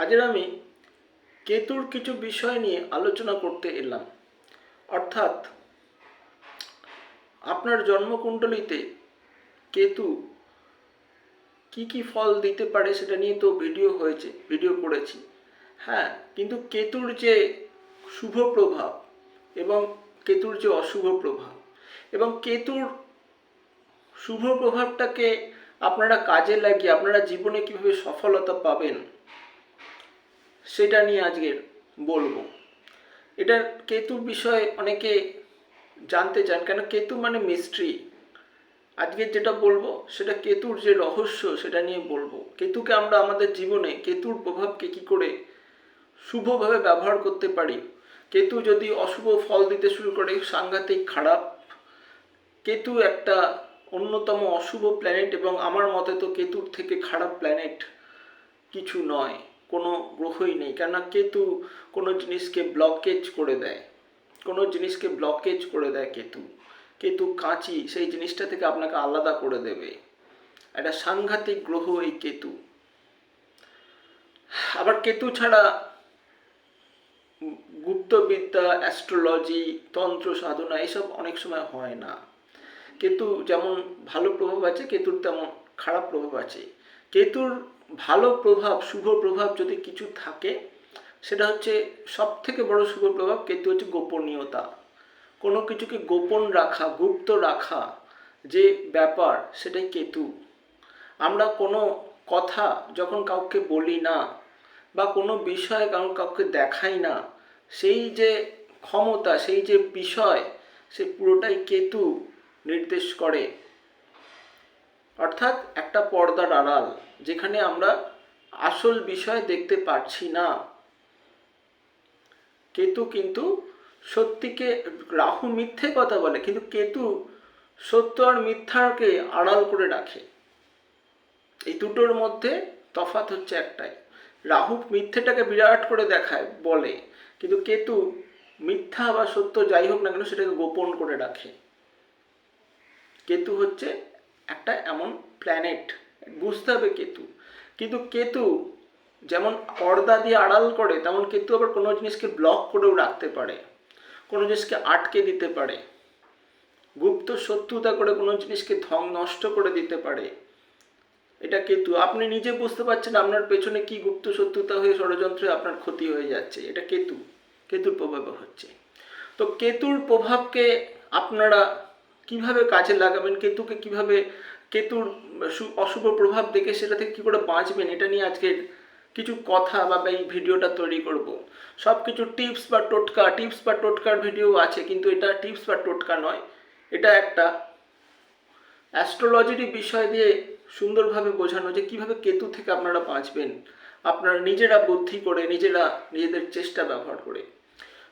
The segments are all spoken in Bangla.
আজের আমি কেতুর কিছু বিষয় নিয়ে আলোচনা করতে এলাম। অর্থাৎ আপনার জন্মকুণ্ডলিতে কেতু কি কি ফল দিতে পারে সেটা নিয়ে তো ভিডিও করেছি। হ্যাঁ, কিন্তু কেতুর যে শুভ প্রভাব এবং কেতুর যে অশুভ প্রভাব এবং কেতুর শুভ প্রভাবটাকে আপনারা কাজে লাগিয়ে আপনারা জীবনে কিভাবে সফলতা পাবেন সেটা নিয়ে আজকের বলবো। এটার কেতুর বিষয়ে অনেকে জানতে চান, কেন কেতু মানে মিস্ট্রি। আজকে যেটা বলবো সেটা কেতুর যে রহস্য সেটা নিয়ে বলবো। কেতুকে আমরা আমাদের জীবনে কেতুর প্রভাবকে কি করে শুভভাবে ব্যবহার করতে পারি। কেতু যদি অশুভ ফল দিতে শুরু করে সাংঘাতিক খারাপ। কেতু একটা অন্যতম অশুভ প্ল্যানেট এবং আমার মতে তো কেতুর থেকে খারাপ প্ল্যানেট কিছু নয়, কোনো গ্রহই নেই। কেননা কেতু কোনো জিনিসকে ব্লকেজ করে দেয়, কেতু কেতু কাঁচি, সেই জিনিসটা থেকে আপনাকে আলাদা করে দেবে। একটা সাংঘাতিক গ্রহ এই কেতু। আবার কেতু ছাড়া গুপ্তবিদ্যা, অ্যাস্ট্রোলজি, তন্ত্র সাধনা এসব অনেক সময় হয় না। কেতু যেমন ভালো প্রভাব আছে, কেতুর তেমন খারাপ প্রভাব আছে। কেতুর ভালো প্রভাব, শুভ প্রভাব যদি কিছু থাকে সেটা হচ্ছে সব থেকে বড় শুভ প্রভাব। কেতু হচ্ছে গোপনীয়তা, কোনো কিছুকে গোপন রাখা, গুপ্ত রাখা যে ব্যাপার, সেটাই কেতু। আমরা কোনো কথা যখন কাউকে বলি না বা কোনো বিষয় কাউকে দেখাই না, সেই যে ক্ষমতা, সেই যে বিষয়, সে পুরোটাই কেতু নির্দেশ করে। অর্থাৎ একটা পর্দার আড়াল, যেখানে আমরা আসল বিষয় দেখতে পাচ্ছি না। কেতু কিন্তু সত্যিকে, রাহু মিথ্যে কথা বলে কিন্তু কেতু সত্য আর মিথ্যাকে আড়াল করে রাখে। এই দুটোর মধ্যে তফাৎ হচ্ছে একটাই। রাহু মিথ্যেটাকে বিরাট করে দেখায়, বলে, কিন্তু কেতু মিথ্যা বা সত্য যাই হোক না কেন সেটাকে গোপন করে রাখে। কেতু হচ্ছে একটা এমন প্ল্যানেট, বুঝতে হবে কেতু। কিন্তু কেতু যেমন পর্দা দিয়ে আড়াল করে, তেমন কেতু আবার কোনো জিনিসকে ব্লক করেও রাখতে পারে, কোনো জিনিসকে আটকে দিতে পারে, গুপ্ত শত্রুতা করে কোনো জিনিসকে নষ্ট করে দিতে পারে। এটা কেতু। আপনি নিজে বুঝতে পারছেন আপনার পেছনে কি গুপ্ত শত্রুতা হয়ে ষড়যন্ত্রে আপনার ক্ষতি হয়ে যাচ্ছে। এটা কেতুর প্রভাবে হচ্ছে। তো কেতুর প্রভাবকে আপনারা কিভাবে কাজে লাগাবেন, কেতুর অশুভ প্রভাব দেখে সেটা থেকে কী করে বাঁচবেন, এটা নিয়ে আজকের কিছু কথা বা এই ভিডিওটা তৈরি করব। সব কিছু টিপস বা টোটকার ভিডিও আছে, কিন্তু এটা টিপস বা টোটকা নয়। এটা একটা অ্যাস্ট্রোলজির বিষয় দিয়ে সুন্দরভাবে বোঝানো যে কিভাবে কেতু থেকে আপনারা বাঁচবেন, আপনারা নিজেরা বুদ্ধি করে, নিজেদের চেষ্টা ব্যবহার করে,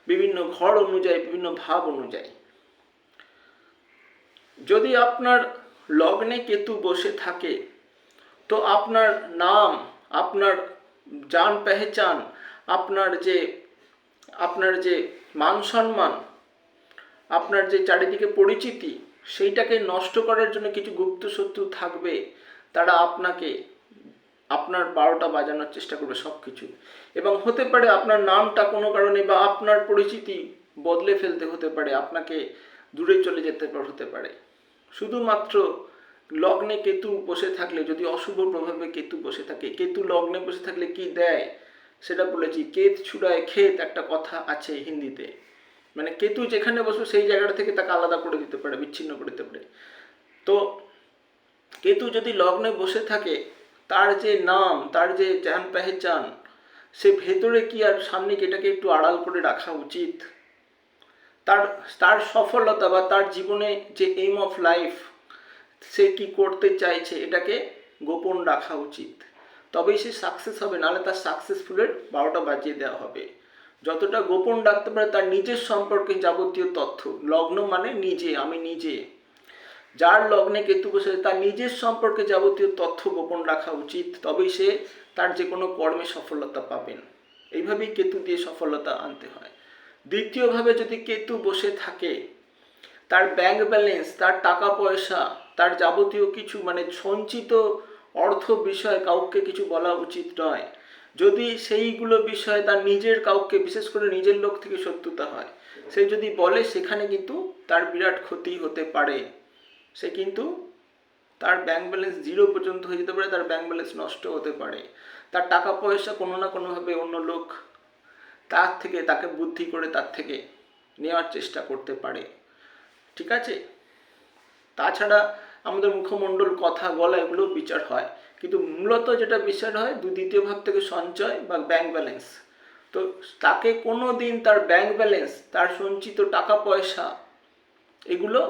বিভিন্ন ঘর অনুযায়ী, বিভিন্ন ভাব অনুযায়ী। যদি আপনার লগ্নে কেতু বসে থাকে তো আপনার নাম, আপনার জান পেহচান, আপনার যে মান সম্মান, আপনার যে চারিদিকে পরিচিতি, সেইটাকে নষ্ট করার জন্য কিছু গুপ্ত শত্রু থাকবে। তারা আপনার 12টা বাজানোর চেষ্টা করবে সব কিছু। এবং হতে পারে আপনার নামটা কোনো কারণে বা আপনার পরিচিতি বদলে ফেলতে হতে পারে, আপনাকে দূরে চলে যেতে হতে পারে। শুধুমাত্র লগ্নে কেতু বসে থাকলে, যদি অশুভ প্রভাবে কেতু বসে থাকে, কেতু লগ্নে বসে থাকলে কি দেয় সেটা বলেছি। কেত ছুড়ায় ক্ষেত, একটা কথা আছে হিন্দিতে, মানে কেতু যেখানে বসবে সেই জায়গাটা থেকে তাকে আলাদা করে দিতে পারে, বিচ্ছিন্ন করে দিতে পারে। তো কেতু যদি লগ্নে বসে থাকে, তার যে নাম, তার যে জান পেহচান, সে ভেতরে কি আর সামনে কি, এটাকে একটু আড়াল করে রাখা উচিত। তার সফলতা বা তার জীবনে যে এইম অফ লাইফ, সে কি করতে চাইছে, এটাকে গোপন রাখা উচিত। তবেই সে সাকসেস হবে, নাহলে তার সাকসেসফুলের 12টা বাজিয়ে দেওয়া হবে। যতটা গোপন রাখতে পারে তার নিজের সম্পর্কে যাবতীয় তথ্য, লগ্ন মানে নিজে, আমি নিজে, যার লগ্নে কেতু বসে তার নিজের সম্পর্কে যাবতীয় তথ্য গোপন রাখা উচিত। তবেই সে তার যে কোনো কর্মে সফলতা পাবেন। এইভাবেই কেতু দিয়ে সফলতা আনতে হয়। দ্বিতীয়ভাবে, যদি কেতু বসে থাকে, তার ব্যাংক ব্যালেন্স, তার টাকা পয়সা, তার যাবতীয় কিছু, মানে সঞ্চিত অর্থ বিষয়ে কাউকে কিছু বলা উচিত নয়। যদি সেইগুলো বিষয়ে তার নিজের কাউকে, বিশেষ করে নিজের লোক থেকে শত্রুতা হয়, সে যদি বলে, সেখানে কিন্তু তার বিরাট ক্ষতি হতে পারে। সে কিন্তু তার ব্যাংক ব্যালেন্স 0 পর্যন্ত হয়ে যেতে পারে, তার ব্যাংক ব্যালেন্স নষ্ট হতে পারে, তার টাকা পয়সা কোনো না কোনোভাবে অন্য লোক তার থেকে, তাকে বুদ্ধি করে তার থেকে নেওয়ার চেষ্টা করতে পারে। ঠিক আছে? তাছাড়া আমাদের মুখমণ্ডল, কথা বলা, এগুলো বিচার হয়, কিন্তু মূলত যেটা বিচার হয় দ্বিতীয় ভাব থেকে সঞ্চয় বা ব্যাংক ব্যালেন্স। তো তাকে কোনো দিন তার ব্যাংক ব্যালেন্স, তার সঞ্চিত টাকা পয়সা, এগুলো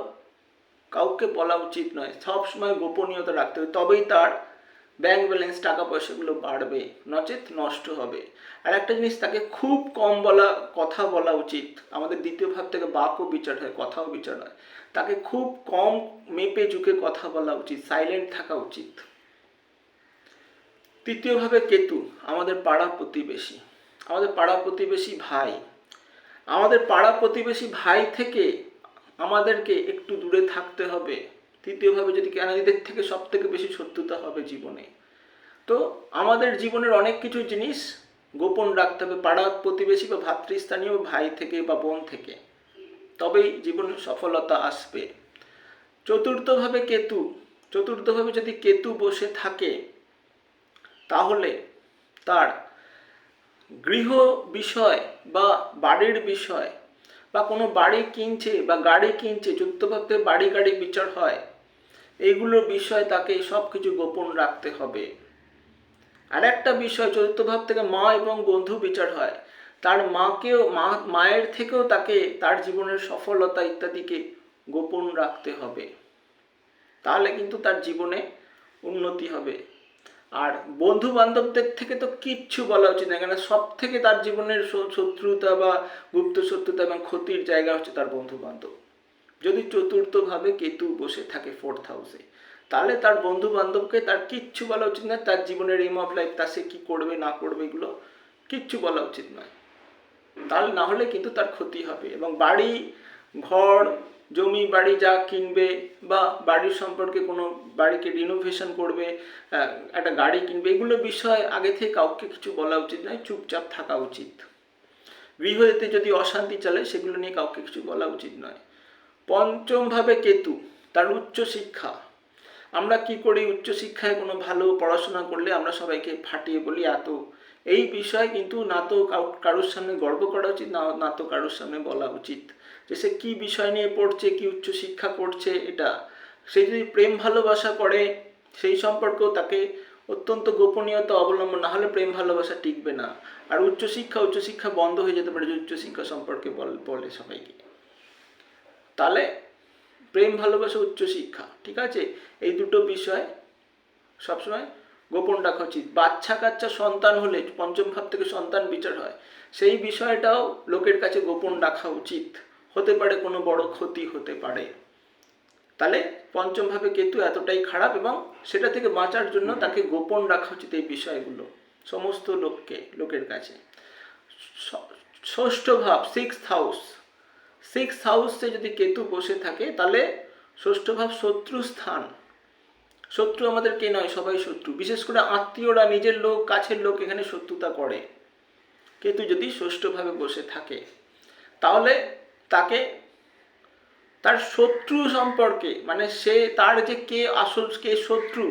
কাউকে বলা উচিত নয়। সবসময় গোপনীয়তা রাখতে হবে, তবেই তার ব্যাংক ব্যালেন্স, টাকা পয়সাগুলো বাড়বে, নচেত নষ্ট হবে। আর একটা জিনিস, তাকে খুব কম কথা বলা উচিত। আমাদের দ্বিতীয় ভাব থেকে বাকও বিচার হয়, কথাও বিচার হয়। তাকে খুব কম মেপে ঝুঁকে কথা বলা উচিত, সাইলেন্ট থাকা উচিত। তৃতীয়ভাবে কেতু, আমাদের পাড়া প্রতিবেশী, আমাদের পাড়া প্রতিবেশী ভাই। আমাদের পাড়া প্রতিবেশী ভাই থেকে আমাদেরকে একটু দূরে থাকতে হবে। তৃতীয়ভাবে যদি কেন, এদের থেকে সব থেকে বেশি শত্রুতা হবে জীবনে। তো আমাদের জীবনের অনেক কিছু জিনিস গোপন রাখতে হবে পাড়া প্রতিবেশী বা ভাতৃস্থানীয় ভাই থেকে বা বোন থেকে, তবেই জীবনে সফলতা আসবে। চতুর্থভাবে কেতু, চতুর্থভাবে যদি কেতু বসে থাকে, তাহলে তার গৃহ বিষয় বা বাড়ির বিষয়, বা কোনো বাড়ি কিনছে বা গাড়ি কিনছে, চতুর্থভাবে বাড়ি গাড়ি বিচার হয়, এইগুলোর বিষয় তাকে সব কিছু গোপন রাখতে হবে। আর একটা বিষয়, চতুর্থ ভাব থেকে মা এবং বন্ধু বিচার হয়, তার মায়ের থেকেও তাকে তার জীবনের সফলতা ইত্যাদিকে গোপন রাখতে হবে, তাহলে কিন্তু তার জীবনে উন্নতি হবে। আর বন্ধু বান্ধবদের থেকে তো কিচ্ছু বলা উচিত না, কেন সব থেকে তার জীবনের শত্রুতা বা গুপ্ত শত্রুতা এবং ক্ষতির জায়গা হচ্ছে তার বন্ধু বান্ধব। যদি চতুর্থভাবে কেতু বসে থাকে 4th হাউসে, তাহলে তার বন্ধু বান্ধবকে তার কিচ্ছু বলা উচিত নয়। তার জীবনের এম অফ লাইফ, তা সে কী করবে না করবে, এগুলো কিচ্ছু বলা উচিত নয়। তাহলে না হলে কিন্তু তার ক্ষতি হবে। এবং বাড়ি ঘর, জমি বাড়ি যা কিনবে, বা বাড়ির সম্পর্কে কোনো বাড়িকে রিনোভেশন করবে, একটা গাড়ি কিনবে, এগুলো বিষয় আগে থেকে কাউকে কিছু বলা উচিত নয়, চুপচাপ থাকা উচিত। গৃহতে যদি অশান্তি চলে, সেগুলো নিয়ে কাউকে কিছু বলা উচিত নয়। পঞ্চমভাবে কেতু, তার উচ্চশিক্ষা। আমরা কি করি, উচ্চশিক্ষায় কোনো ভালো পড়াশোনা করলে আমরা সবাইকে ফাটিয়ে বলি এত, এই বিষয় কিন্তু না তো কারোর সামনে গর্ব করা উচিত, না তো কারোর সামনে বলা উচিত যে সে কী বিষয় নিয়ে পড়ছে, কি উচ্চশিক্ষা করছে। এটা সে যদি প্রেম ভালোবাসা করে, সেই সম্পর্কেও তাকে অত্যন্ত গোপনীয়তা অবলম্বন, না হলে প্রেম ভালোবাসা টিকবে না। আর উচ্চশিক্ষা বন্ধ হয়ে যেতে পারে, যে উচ্চশিক্ষা সম্পর্কে বলে সবাইকে। তাহলে প্রেম ভালোবাসা, উচ্চশিক্ষা, ঠিক আছে, এই দুটো বিষয় সবসময় গোপন রাখা উচিত। বাচ্চা কাচ্চা সন্তান হলে, পঞ্চম ভাব থেকে সন্তান বিচার হয়, সেই বিষয়টাও লোকের কাছে গোপন রাখা উচিত, হতে পারে কোনো বড় ক্ষতি হতে পারে। তাহলে পঞ্চম ভাবে কেতু এতটাই খারাপ, এবং সেটা থেকে বাঁচার জন্য তাকে গোপন রাখা উচিত এই বিষয়গুলো সমস্ত লোকের কাছে। ষষ্ঠ ভাব, 6th হাউস, 6th হাউসে যদি কেতু বসে থাকে, তাহলে ষষ্ঠ ভাব শত্রু স্থান। শত্রু আমাদের কে নয়, সবাই শত্রু, বিশেষ করে আত্মীয়রা, নিজের লোক, কাছের লোক এখানে শত্রুতা করে। কেতু যদি ষষ্ঠভাবে বসে থাকে, তাহলে তাকে তার শত্রু সম্পর্কে, মানে সে তার যে কে আসল, কে শত্রু,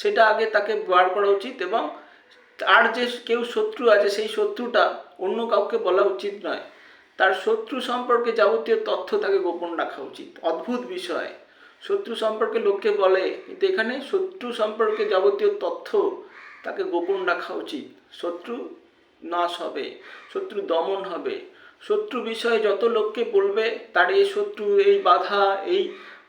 সেটা আগে তাকে বার করা উচিত। এবং তার যে কেউ শত্রু আছে, সেই শত্রুটা অন্য কাউকে বলা উচিত নয়। তার শত্রু সম্পর্কে যাবতীয় তথ্য তাকে গোপন রাখা উচিত। অদ্ভুত বিষয়, শত্রু সম্পর্কে লোককে বলে, কিন্তু এখানে শত্রু সম্পর্কে যাবতীয় তথ্য তাকে গোপন রাখা উচিত। শত্রু নাশ হবে, শত্রু দমন হবে। শত্রু বিষয়ে যত লোককে বলবে, তার এই শত্রু, এই বাধা, এই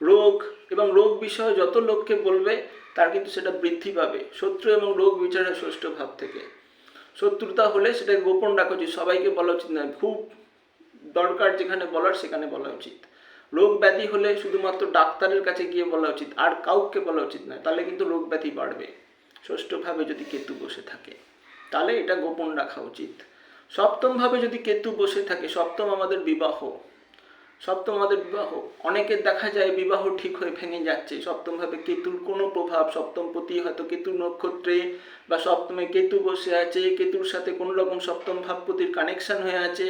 রোগ, এবং রোগ বিষয়ে যত লোককে বলবে, তার কিন্তু সেটা বৃদ্ধি পাবে। শত্রু এবং রোগ বিচার হয় ষষ্ঠ ভাব থেকে। শত্রুতা হলে সেটাকে গোপন রাখা উচিত, সবাইকে বলা উচিত নয়, খুব দরকার যেখানে বলার সেখানে বলা উচিত। রোগ ব্যাধি হলে শুধুমাত্র ডাক্তারের কাছে গিয়ে বলা উচিত, আর কাউকে বলা উচিত নয়, তাহলে কিন্তু রোগ ব্যাধি বাড়বে। ষষ্ঠভাবে যদি কেতু বসে থাকে, তাহলে এটা গোপন রাখা উচিত। সপ্তমভাবে যদি কেতু বসে থাকে, সপ্তম আমাদের বিবাহ, সপ্তম আমাদের বিবাহ, অনেকের দেখা যায় বিবাহ ঠিক হয়ে ভেঙে যাচ্ছে। সপ্তমভাবে কেতুর কোনো প্রভাব, সপ্তমপতি হয়তো কেতুর নক্ষত্রে বা সপ্তমে কেতু বসে আছে, কেতুর সাথে কোনো রকম সপ্তম ভাবপতির কানেকশন হয়ে আছে,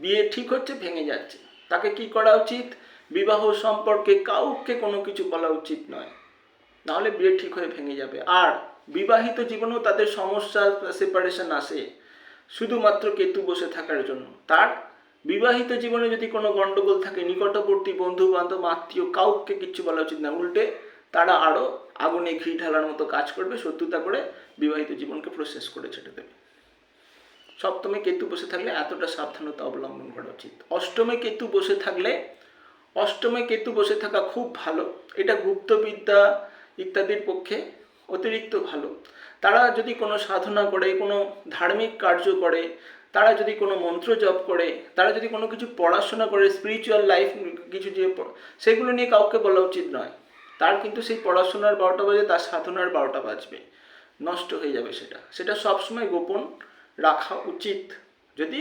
বিয়ে ঠিক হচ্ছে ভেঙে যাচ্ছে। তাকে কি করা উচিত? বিবাহ সম্পর্কে কাউকে কোনো কিছু বলা উচিত নয়, নাহলে বিয়ে ঠিক হয়ে ভেঙে যাবে। আর বিবাহিত জীবনেও তাদের সমস্যা, সেপারেশন আসে শুধুমাত্র কেতু বসে থাকার জন্য। তার বিবাহিত জীবনে যদি কোনো গন্ডগোল থাকে, নিকটবর্তী বন্ধু বান্ধব আত্মীয় কাউকে কিচ্ছু বলা উচিত না, উল্টে তারা আরও আগুনে ঘি ঢালার মতো কাজ করবে, শত্রুতা করে বিবাহিত জীবনকে প্রসেস করে ছেড়ে দেবে। সপ্তমে কেতু বসে থাকলে এতটা সাবধানতা অবলম্বন করা উচিত। অষ্টমে কেতু বসে থাকলে, অষ্টমে কেতু বসে থাকা খুব ভালো, এটা গুপ্তবিদ্যা ইত্যাদির পক্ষে অতিরিক্ত ভালো। তারা যদি কোনো সাধনা করে, কোনো ধার্মিক কার্য করে, তারা যদি কোনো মন্ত্র জপ করে, তারা যদি কোনো কিছু পড়াশোনা করে, স্পিরিচুয়াল লাইফ কিছু যে, সেগুলো নিয়ে কাউকে বলা উচিত নয়। তার কিন্তু সেই পড়াশোনার 12টা বাজে, তার সাধনার 12টা বাজবে, নষ্ট হয়ে যাবে সেটা। সেটা সবসময় গোপন রাখা উচিত যদি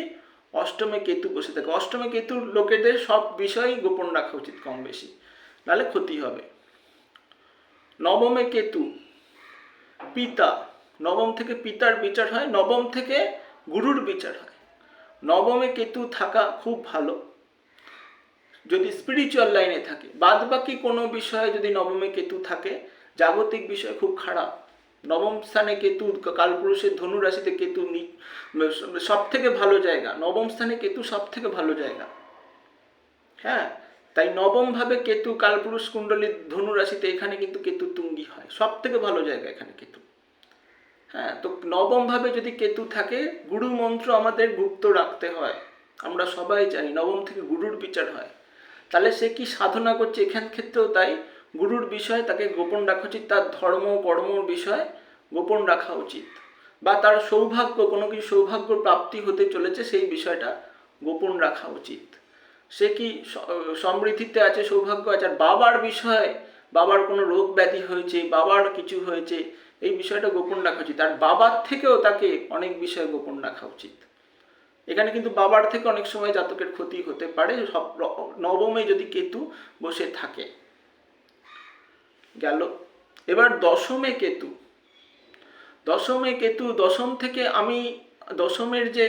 অষ্টমে কেতু বসে থাকে। অষ্টমে কেতুর লোকেদের সব বিষয়ই গোপন রাখা উচিত কম বেশি, নাহলে ক্ষতি হবে। নবমে কেতু, পিতা, নবম থেকে পিতার বিচার হয়, নবম থেকে গুরুর বিচার হয়। নবমে কেতু থাকা খুব ভালো যদি স্পিরিচুয়াল লাইনে থাকে। বাদ বাকি কোনো বিষয়ে যদি নবমে কেতু থাকে, জাগতিক বিষয় খুব খারাপ। নবম স্থানে কেতু, কালপুরুষের ধনু রাশিতে কেতু সব থেকে ভালো জায়গা, নবম স্থানে কেতু সব থেকে ভালো জায়গা। হ্যাঁ, তাই নবম ভাবে কেতু কালপুরুষ কুণ্ডলীর ধনু রাশিতে, এখানে কিন্তু কেতু তুঙ্গি হয়, সব থেকে ভালো জায়গা এখানে কেতু। হ্যাঁ, তো নবম ভাবে যদি কেতু থাকে, গুরু মন্ত্র আমাদের গুপ্ত রাখতে হয়। আমরা সবাই জানি নবম থেকে গুরুর বিচার হয়। তাহলে সে কি সাধনা করছে, এখান ক্ষেত্রেও তাই গুরুর বিষয় তাকে গোপন রাখা উচিত। তার ধর্ম কর্মর বিষয় গোপন রাখা উচিত, বা তার সৌভাগ্য, কোনো কিছু সৌভাগ্য প্রাপ্তি হতে চলেছে সেই বিষয়টা গোপন রাখা উচিত। সে কি সমৃদ্ধিতে আছে, সৌভাগ্য আছে, আর বাবার বিষয়ে, বাবার কোনো রোগ ব্যাধি হয়েছে, বাবার কিছু হয়েছে, এই বিষয়টা গোপন রাখা উচিত। আর বাবার থেকেও তাকে অনেক বিষয় গোপন রাখা উচিত। এখানে কিন্তু বাবার থেকে অনেক সময় জাতকের ক্ষতি হতে পারে, সব নবমে যদি কেতু বসে থাকে। গেল। এবার দশমে কেতু, দশমে কেতু, দশম থেকে আমি দশমের যে,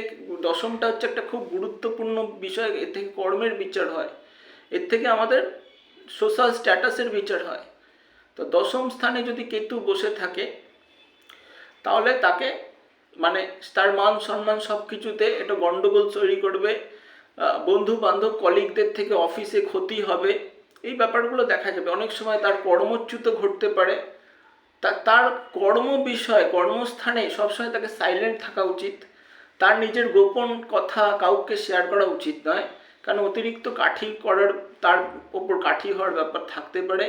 দশমটা হচ্ছে একটা খুব গুরুত্বপূর্ণ বিষয়। এর থেকে কর্মের বিচার হয়, এর থেকে আমাদের সোশ্যাল স্ট্যাটাসের বিচার হয়। তো দশম স্থানে যদি কেতু বসে থাকে, তাহলে তাকে মানে তার মান সম্মান সব কিছুতে এটা গন্ডগোল তৈরি করবে। বন্ধু বান্ধব কলিগদের থেকে অফিসে ক্ষতি হবে, এই ব্যাপারগুলো দেখা যাবে। অনেক সময় তার কর্মচ্যুত ঘটতে পারে। তার কর্ম বিষয়, কর্মস্থানে সবসময় তাকে সাইলেন্ট থাকা উচিত। তার নিজের গোপন কথা কাউকে শেয়ার করা উচিত নয়, কারণ অতিরিক্ত কাঠি করার, তার ওপর কাঠি হওয়ার ব্যাপার থাকতে পারে।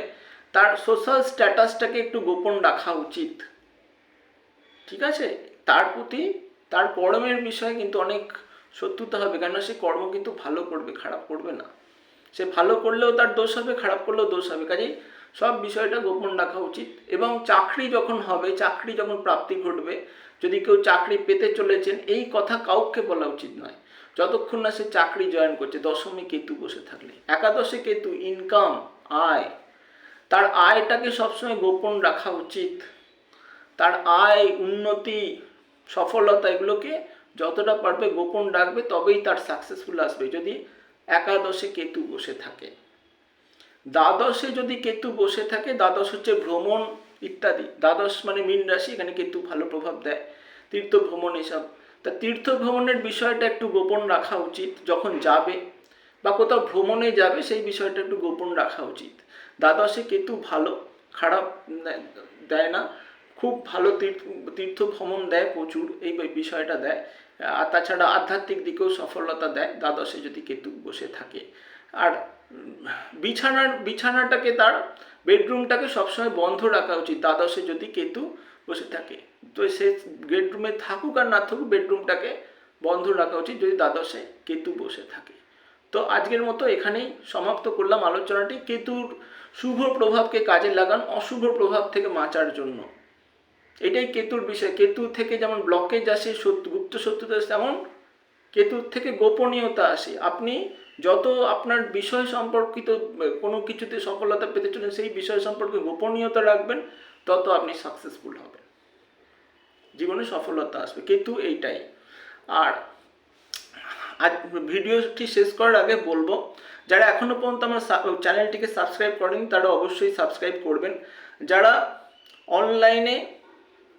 তার সোশ্যাল স্ট্যাটাসটাকে একটু গোপন রাখা উচিত, ঠিক আছে? তার প্রতি, তার কর্মের বিষয়ে কিন্তু অনেক শত্রুতা হবে, কেন সে কর্ম কিন্তু ভালো করবে, খারাপ করবে না। সে ভালো করলেও তার দোষ হবে, খারাপ করলেও দোষ হবে, কাজেই সব বিষয়টা গোপন রাখা উচিত। এবং চাকরি যখন হবে, চাকরি যখন প্রাপ্তি ঘটবে, যদি কেউ চাকরি পেতে চলেছেন, এই কথা কাউকে বলা উচিত নয় যতক্ষণ না সে চাকরি জয়েন করছে। দশমে কেতু বসে থাকলে, একাদশে কেতু ইনকাম, আয়, তার আয়টাকে সবসময় গোপন রাখা উচিত। তার আয়, উন্নতি, সফলতা, এগুলোকে যতটা পারবে গোপন রাখবে, তবেই তার সাকসেসফুল আসবে যদি একাদশে কেতু বসে থাকে। দ্বাদশে যদি কেতু বসে থাকে, দ্বাদশ হচ্ছে ভ্রমণ ইত্যাদি। দ্বাদশ মানে মীন রাশি, এখানে কেতু ভালো প্রভাব দেয়, তীর্থ ভ্রমণ এসব। তা তীর্থ ভ্রমণের বিষয়টা একটু গোপন রাখা উচিত। যখন যাবে বা কোথাও ভ্রমণে যাবে, সেই বিষয়টা একটু গোপন রাখা উচিত। দ্বাদশে কেতু ভালো, খারাপ দেয় না, খুব ভালো তীর্থ ভ্রমণ দেয়, প্রচুর এই বিষয়টা দেয়। আর তাছাড়া আধ্যাত্মিক দিকেও সফলতা দেয় দ্বাদশে যদি কেতু বসে থাকে। আর বিছানাটাকে, তার বেডরুমটাকে সবসময় বন্ধ রাখা উচিত দ্বাদশে যদি কেতু বসে থাকে। তো সে বেডরুমে থাকুক আর না থাকুক, বেডরুমটাকে বন্ধ রাখা উচিত যদি দ্বাদশে কেতু বসে থাকে। তো আজকের মতো এখানেই সমাপ্ত করলাম আলোচনাটি। কেতুর শুভ প্রভাবকে কাজে লাগান অশুভ প্রভাব থেকে বাঁচার জন্য। এটাই কেতুর বিষয়। কেতু থেকে যেমন ব্লকেজ আসে, গুপ্ত শত্রুতা আসে, তেমন কেতুর থেকে গোপনীয়তা আসে। আপনি যত আপনার বিষয় সম্পর্কিত কোনো কিছুতে সফলতা পেতে চলেন সেই বিষয় সম্পর্কে গোপনীয়তা রাখবেন, তত আপনি সাকসেসফুল হবেন, জীবনে সফলতা আসবে। কিন্তু এইটাই। আর আজ ভিডিওটি শেষ করার আগে বলবো, যারা এখনও পর্যন্ত আমার চ্যানেলটিকে সাবস্ক্রাইব করেনি তারা অবশ্যই সাবস্ক্রাইব করবেন। যারা অনলাইনে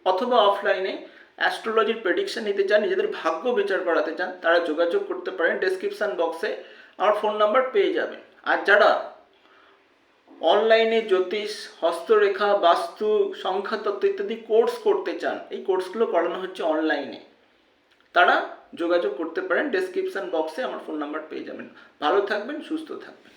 অথবা অফলাইনে অ্যাস্ট্রোলজির প্রেডিকশন নিতে চান, নিজেদের ভাগ্য বিচার করাতে চান, তারা যোগাযোগ করতে পারেন। ডেসক্রিপশান বক্সে আমার ফোন নাম্বার পেয়ে যাবেন। আর যারা অনলাইনে জ্যোতিষ, হস্তরেখা, বাস্তু, সংখ্যাতত্ত্ব ইত্যাদি কোর্স করতে চান, এই কোর্সগুলো করানো হচ্ছে অনলাইনে, তারা যোগাযোগ করতে পারেন। ডেসক্রিপশান বক্সে আমার ফোন নাম্বার পেয়ে যাবেন। ভালো থাকবেন, সুস্থ থাকবেন।